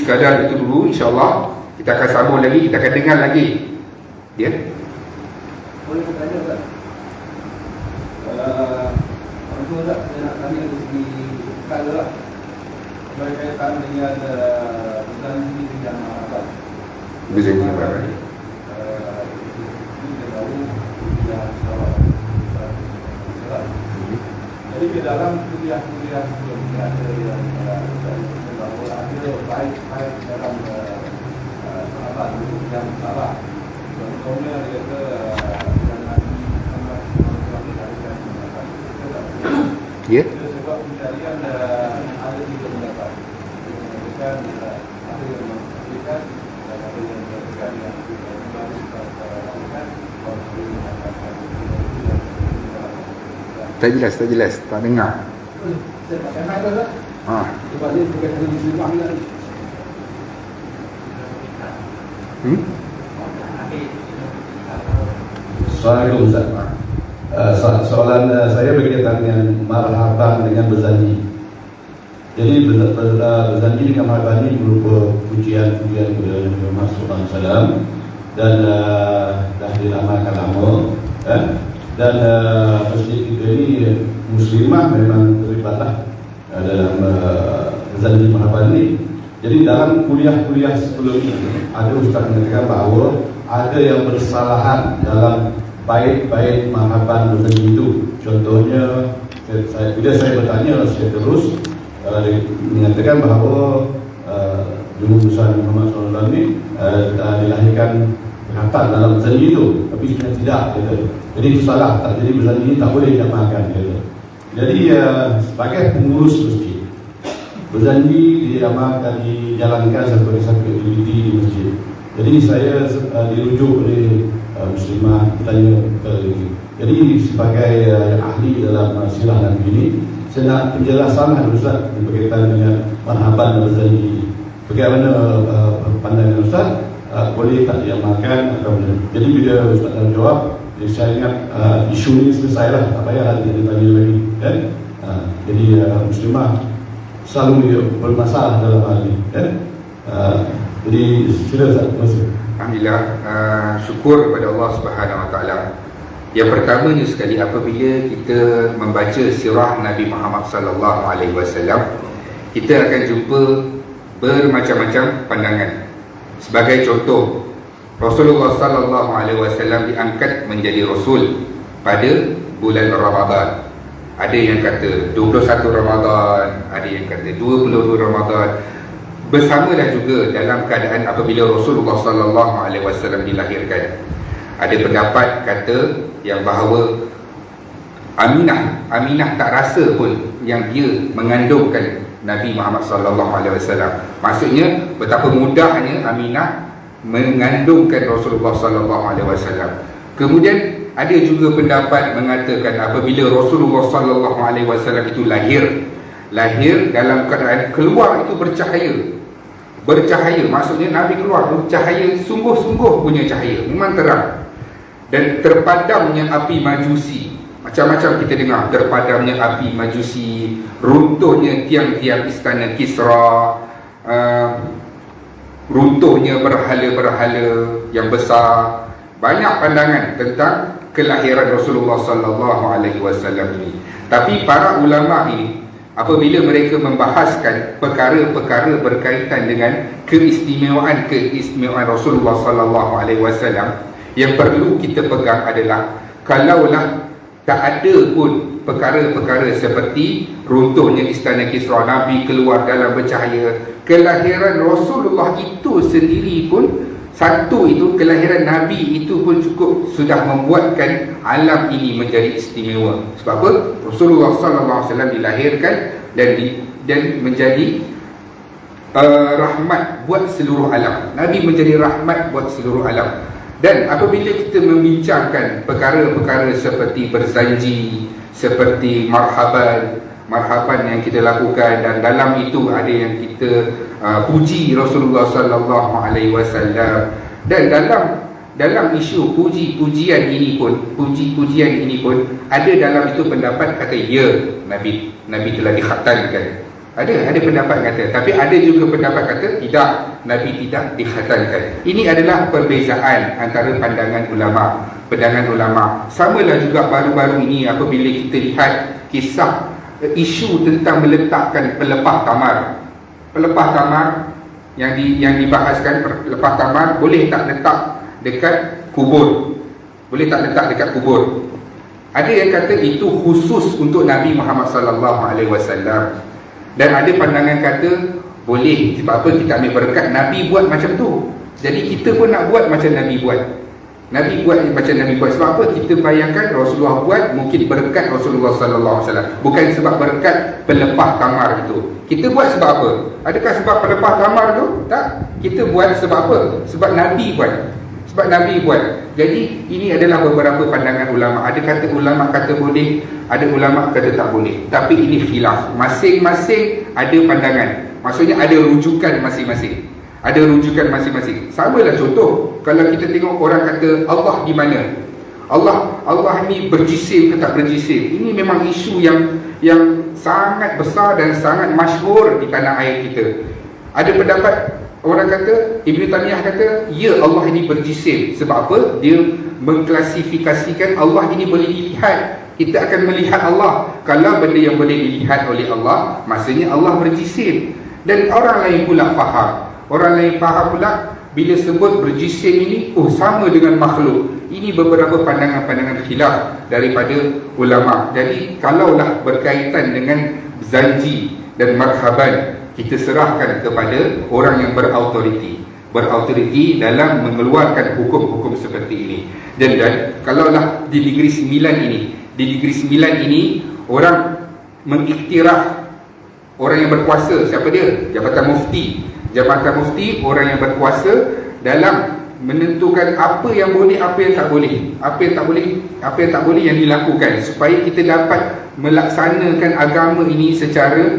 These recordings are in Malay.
sekadar itu dulu. InsyaAllah kita akan sambung lagi, kita akan dengar lagi. Ya. Boleh bertanya tak? Untuk tak, saya nak tanya dari segi kala lah, berkaitan dengan berjanji dengan mahabat. Berjanji mahabat. Kita tahu yang salah. Jadi di dalam kuliah-kuliah sebelumnya ada yang bahawa ada baik-baik dalam mahabat yang salah. Contohnya dia kata ya. Sebab pencarian ada tiga pendapat. Ada yang mengatakan dan ada yang mengatakan yang tak jelas, tak dengar. Saya pakai mic dah. Sebab dia bukan hanya muslimah ni. Assalamualaikum Ustaz. Soalan saya berkaitan dengan marhaban dengan berjanji. Jadi berjanji dengan marhaban ini berupa pujian-pujian kepada Nabi Muhammad SAW dan dah dilamarkan lama. Dan masjid kita ini muslimah memang terlibatlah dalam berjanji marhaban ini. Jadi dalam kuliah-kuliah sebelum ini ada ustaz mengatakan bahawa ada yang bersalahan dalam bait-bait marhaban berjanji itu. Contohnya bila saya bertanya, saya terus mengatakan bahawa Junjungan besar Muhammad SAW ini dilahirkan berkata dalam berjanji itu, tapi sebenarnya tidak. Jadi itu salah. Jadi berjanji ini tak boleh diamalkan. Jadi sebagai pengurus masjid, berjanji diamalkan, dijalankan sebagai satu aktiviti di masjid. Jadi saya dirujuk oleh muslimah bertanya jadi sebagai ahli dalam silah Nabi ini, saya nak penjelasan Ustaz berkaitan dengan marhaban berjanji. Bagaimana pandangan Ustaz, boleh tak diamalkan atau tidak? Jadi bila Ustaz dah jawab, saya ingat isu ini selesai lah, tak payah ditanya lagi kan? Jadi muslimah selalu bermasalah dalam hal ini kan? Jadi sila Ustaz, terima kasih. Alhamdulillah, syukur kepada Allah Subhanahu Wa Taala. Yang pertamanya sekali, apabila kita membaca sirah Nabi Muhammad Sallallahu Alaihi Wasallam, kita akan jumpa bermacam-macam pandangan. Sebagai contoh, Rasulullah Sallallahu Alaihi Wasallam diangkat menjadi Rasul pada bulan Ramadan. Ada yang kata 21 Ramadan, ada yang kata 22 Ramadan. Bersamalah juga dalam keadaan apabila Rasulullah Sallallahu Alaihi Wasallam dilahirkan. Ada pendapat kata yang bahawa Aminah tak rasa pun yang dia mengandungkan Nabi Muhammad Sallallahu Alaihi Wasallam. Maksudnya betapa mudahnya Aminah mengandungkan Rasulullah Sallallahu Alaihi Wasallam. Kemudian ada juga pendapat mengatakan apabila Rasulullah Sallallahu Alaihi Wasallam itu lahir dalam keadaan keluar itu bercahaya, maksudnya Nabi keluar bercahaya, sungguh-sungguh punya cahaya, memang terang. Dan terpadamnya api majusi, macam-macam kita dengar, terpadamnya api majusi, runtuhnya tiang-tiang istana Kisra, runtuhnya berhala-berhala yang besar. Banyak pandangan tentang kelahiran Rasulullah Sallallahu Alaihi Wasallam ini. Tapi para ulama ini, apabila mereka membahaskan perkara-perkara berkaitan dengan keistimewaan Rasulullah Sallallahu Alaihi Wasallam, yang perlu kita pegang adalah kalaulah tak ada pun perkara-perkara seperti runtuhnya istana Kisra, Nabi keluar dalam bercahaya, kelahiran Rasulullah itu sendiri pun, satu itu kelahiran Nabi itu pun cukup sudah membuatkan alam ini menjadi istimewa. Sebab apa? Rasulullah Sallallahu Alaihi Wasallam dilahirkan dan menjadi rahmat buat seluruh alam. Nabi menjadi rahmat buat seluruh alam. Dan apabila kita membincangkan perkara-perkara seperti berjanji, seperti marhaban yang kita lakukan, dan dalam itu ada yang kita puji Rasulullah Sallallahu Alaihi Wasallam, dan dalam isu pujian ini pun ada dalam itu pendapat kata ya, Nabi telah dikhatankan Ada pendapat kata, tapi ada juga pendapat kata tidak, Nabi tidak dikhatamkan. Ini adalah perbezaan antara pandangan ulama. Samalah juga baru-baru ini apabila kita lihat kisah isu tentang meletakkan pelepah tamar yang dibahaskan. Pelepah tamar boleh tak letak dekat kubur, Ada yang kata itu khusus untuk Nabi Muhammad sallallahu alaihi wasallam, dan ada pandangan kata boleh. Sebab apa? Kita ambil berkat Nabi buat macam tu, jadi kita pun nak buat macam Nabi buat. Sebab apa? Kita bayangkan Rasulullah buat, mungkin berkat Rasulullah sallallahu alaihi wasallam, bukan sebab berkat pelepah tamar itu. Kita buat sebab apa? Adakah sebab pelepah tamar tu? Tak. Kita buat sebab apa? Sebab Nabi buat. Jadi ini adalah beberapa pandangan ulama. Ada ulama kata boleh, ada ulama kata tak boleh. Tapi ini khilaf. Masing-masing ada pandangan. Maksudnya ada rujukan masing-masing. Samalah contoh, kalau kita tengok orang kata Allah di mana? Allah ni berjisim ke tak berjisim? Ini memang isu yang sangat besar dan sangat masyhur di tanah air kita. Ada pendapat orang kata, Ibn Taymiyah kata, ya, Allah ini berjisim. Sebab apa? Dia mengklasifikasikan Allah ini boleh dilihat. Kita akan melihat Allah. Kalau benda yang boleh dilihat oleh Allah, maksudnya Allah berjisim. Dan orang lain pula faham pula bila sebut berjisim ini, sama dengan makhluk. Ini beberapa pandangan khilaf daripada ulama. Jadi kalaulah berkaitan dengan zanji dan marhaban, kita serahkan kepada orang yang berautoriti dalam mengeluarkan hukum-hukum seperti ini. Dan kalaulah di Negeri Sembilan ini orang mengiktiraf orang yang berkuasa. Siapa dia? Jabatan Mufti, orang yang berkuasa dalam menentukan apa yang boleh, apa yang tak boleh yang dilakukan, supaya kita dapat melaksanakan agama ini secara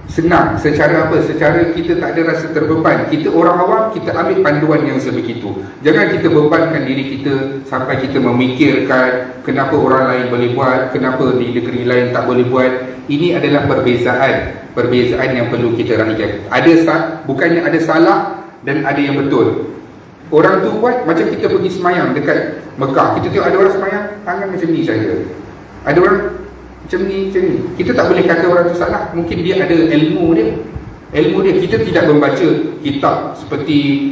senang. Secara kita tak ada rasa terbeban. Kita orang awam, kita ambil panduan yang sebegitu. Jangan kita bebankan diri kita sampai kita memikirkan kenapa orang lain boleh buat, kenapa di negeri lain tak boleh buat. Ini adalah perbezaan yang perlu kita raihkan. Bukannya ada salah dan ada yang betul. Orang tu buat, macam kita pergi semayang dekat Mekah, kita tengok ada orang semayang tangan macam ni saja, ada orang macam ni. Kita tak boleh kata orang tu salah. Mungkin dia ada ilmu dia. Kita tidak membaca kitab seperti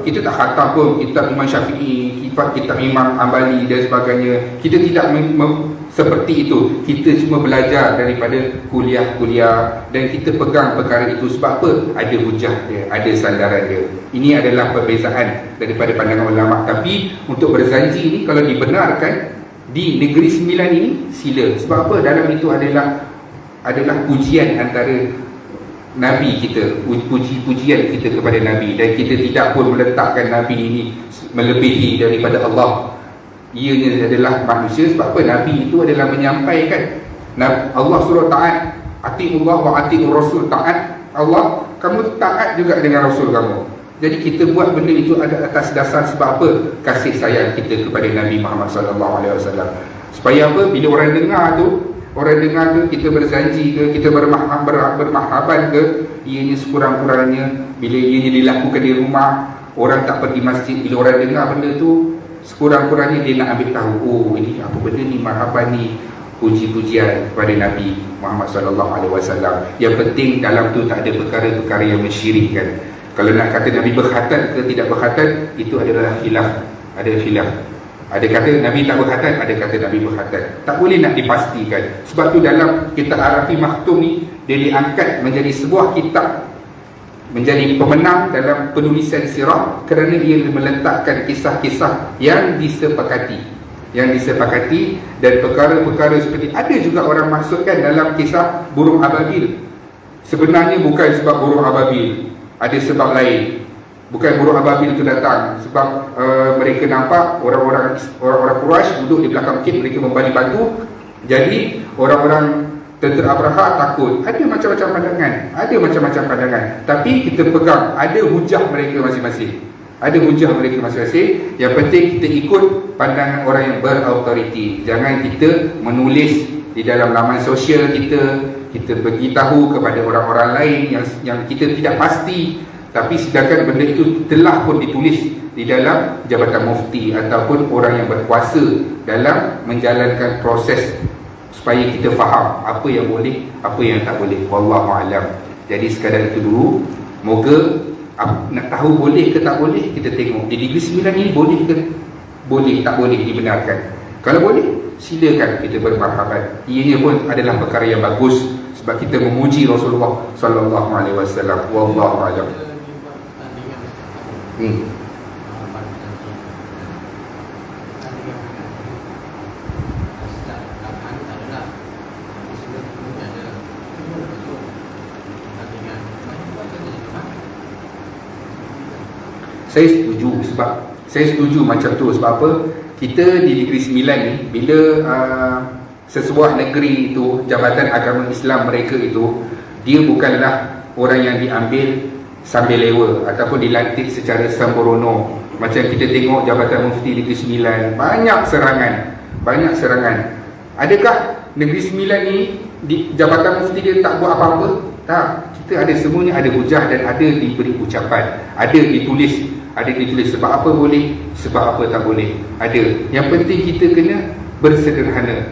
kita tak khatam pun kitab Imam Syafi'i, kitab Imam Ambali dan sebagainya. Kita tidak seperti itu. Kita cuma belajar daripada kuliah-kuliah dan kita pegang perkara itu. Sebab apa? Ada hujah dia, ada sandaran dia. Ini adalah perbezaan daripada pandangan ulama. Tapi untuk berzanji ini, kalau dibenarkan di Negeri Sembilan ini, sila. Sebab apa? Dalam itu adalah pujian antara Nabi kita, pujian kita kepada Nabi, dan kita tidak pun meletakkan Nabi ini melebihi daripada Allah. Ianya adalah manusia. Sebab apa? Nabi itu adalah menyampaikan. Allah suruh taat, ati'ullah wa ati'ur rasul. Taat Allah, kamu taat juga dengan Rasul kamu. Jadi kita buat benda itu ada atas dasar sebab apa? Kasih sayang kita kepada Nabi Muhammad SAW. Supaya apa? Bila orang dengar tu kita berzanji ke, kita bermahaban ke, ianya sekurang-kurangnya bila ianya dilakukan di rumah, orang tak pergi masjid, bila orang dengar benda tu, sekurang-kurangnya dia nak ambil tahu, oh ini apa benda ni, marhaban ni, puji-pujian kepada Nabi Muhammad SAW. Yang penting dalam tu tak ada perkara-perkara yang mensyirikkan. Kalau nak kata Nabi berkhatam ke tidak berkhatam, itu adalah khilaf. Ada kata Nabi tak berkhatam, ada kata Nabi berkhatam. Tak boleh nak dipastikan. Sebab tu dalam kitab Arafi Makhtum ni, dia diangkat menjadi sebuah kitab, menjadi pemenang dalam penulisan sirah, kerana ia meletakkan kisah-kisah yang disepakati, dan perkara-perkara seperti, ada juga orang masukkan dalam kisah burung ababil. Sebenarnya bukan sebab burung ababil, ada sebab lain. Bukan burung ababil itu datang sebab mereka nampak orang-orang Quraisy duduk di belakang bukit, mereka membalik batu. Jadi orang-orang tentera Abraha takut. Ada macam-macam pandangan. Tapi kita pegang ada hujah mereka masing-masing. Yang penting kita ikut pandangan orang yang berautoriti. Jangan kita menulis di dalam laman sosial kita kita beritahu kepada orang-orang lain yang kita tidak pasti, tapi sedangkan benda itu telah pun ditulis di dalam jabatan mufti ataupun orang yang berkuasa dalam menjalankan proses supaya kita faham apa yang boleh, apa yang tak boleh. Wallahu a'lam. Jadi sekadar itu dulu. Moga nak tahu boleh ke tak boleh, kita tengok di Negeri Sembilan ini boleh ke boleh, tak boleh dibenarkan. Kalau boleh, silakan kita bermarhabat. Ianya pun adalah perkara yang bagus sebab kita memuji Rasulullah sallallahu alaihi wasallam. Wallahu a'lam. Saya setuju macam tu. Sebab apa? Kita di Negeri Sembilan ni, bila sesebuah negeri itu, jabatan agama Islam mereka itu, dia bukanlah orang yang diambil sambil lewa ataupun dilantik secara sembrono. Macam kita tengok jabatan mufti Negeri Sembilan, banyak serangan. Adakah Negeri Sembilan ni jabatan mufti dia tak buat apa-apa? Tak. Kita ada semuanya, ada hujah dan ada diberi ucapan, ada ditulis sebab apa boleh, sebab apa tak boleh, ada. Yang penting kita kena bersederhana.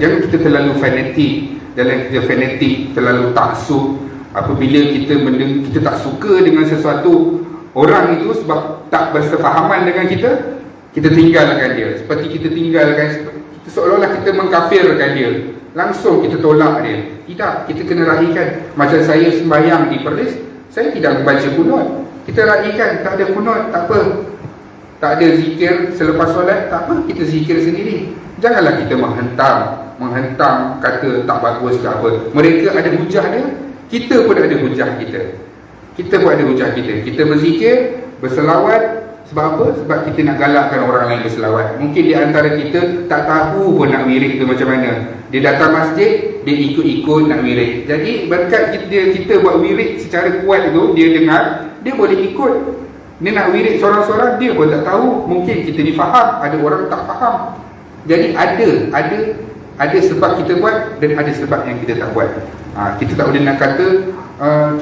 Jangan kita terlalu fanatik. Dalam kita fanatik, terlalu taksub. Apabila kita tak suka dengan sesuatu orang itu sebab tak bersefahaman dengan kita tinggalkan dia. Seperti kita tinggalkan, seolah-olah kita mengkafirkan dia, langsung kita tolak dia. Tidak, kita kena raikan. Macam saya sembahyang di Perlis, saya tidak membaca kunut. Kita raikan, tak ada kunut, tak apa. Tak ada zikir selepas solat, tak apa, kita zikir sendiri. Janganlah kita menghentam kata tak bagus ke apa. Mereka ada hujah dia, kita pun ada hujah kita. Kita berzikir, berselawat. Sebab apa? Sebab kita nak galakkan orang lain berselawat. Mungkin di antara kita tak tahu pun nak wirid tu macam mana. Dia datang masjid, dia ikut-ikut nak wirid. Jadi berkat kita buat wirid secara kuat tu, dia dengar, dia boleh ikut. Dia nak wirid seorang-seorang, dia pun tak tahu. Mungkin kita ni faham, ada orang tak faham. Jadi ada sebab kita buat dan ada sebab yang kita tak buat. Kita tak boleh nak kata,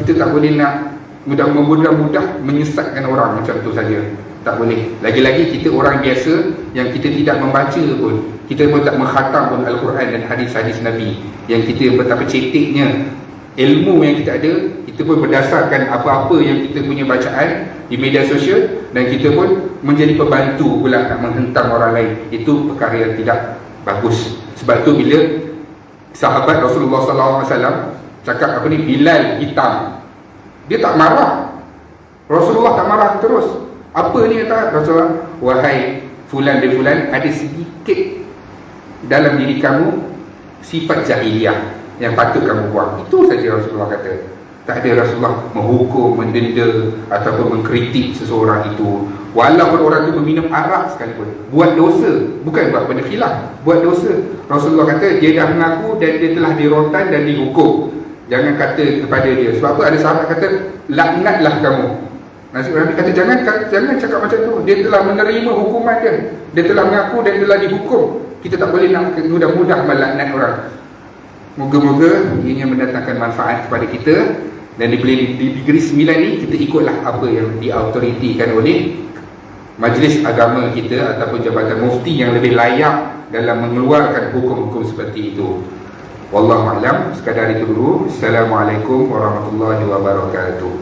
kita tak boleh nak mudah-mudah menyesatkan orang macam tu saja. Tak boleh. Lagi-lagi kita orang biasa yang kita tidak membaca pun, kita pun tak mengkhatam pun Al-Quran dan hadis-hadis Nabi, yang kita betapa ceteknya ilmu yang kita ada, kita pun berdasarkan apa-apa yang kita punya bacaan di media sosial, dan kita pun menjadi pembantu pula nak menghentam orang lain. Itu perkara yang tidak bagus. Sebab tu bila sahabat Rasulullah SAW cakap apa ni, Bilal hitam, dia tak marah. Rasulullah tak marah terus. Apa ni kata Rasulullah? Wahai fulan bin fulan, ada sedikit dalam diri kamu sifat jahiliah yang patut kamu buang. Itu saja Rasulullah kata. Tak ada Rasulullah menghukum, mendenda ataupun mengkritik seseorang itu. Walaupun orang itu meminum arak sekalipun, buat dosa, bukan buat benda khilaf, buat dosa. Rasulullah kata dia dah mengaku dan dia telah dirotan dan dihukum. Jangan kata kepada dia. Sebab apa? Ada sahabat kata, laknatlah kamu. Nabi kata jangan cakap macam tu. Dia telah menerima hukuman dia. Dia telah mengaku dan telah dihukum. Kita tak boleh nak mudah-mudah melaknat orang. Moga-moga ianya mendatangkan manfaat kepada kita. Dan di Negeri Sembilan ni, kita ikutlah apa yang diautoritikan oleh majlis agama kita ataupun jabatan mufti yang lebih layak dalam mengeluarkan hukum-hukum seperti itu. Wallahu a'lam. Sekadar itu dulu. Assalamualaikum warahmatullahi wabarakatuh.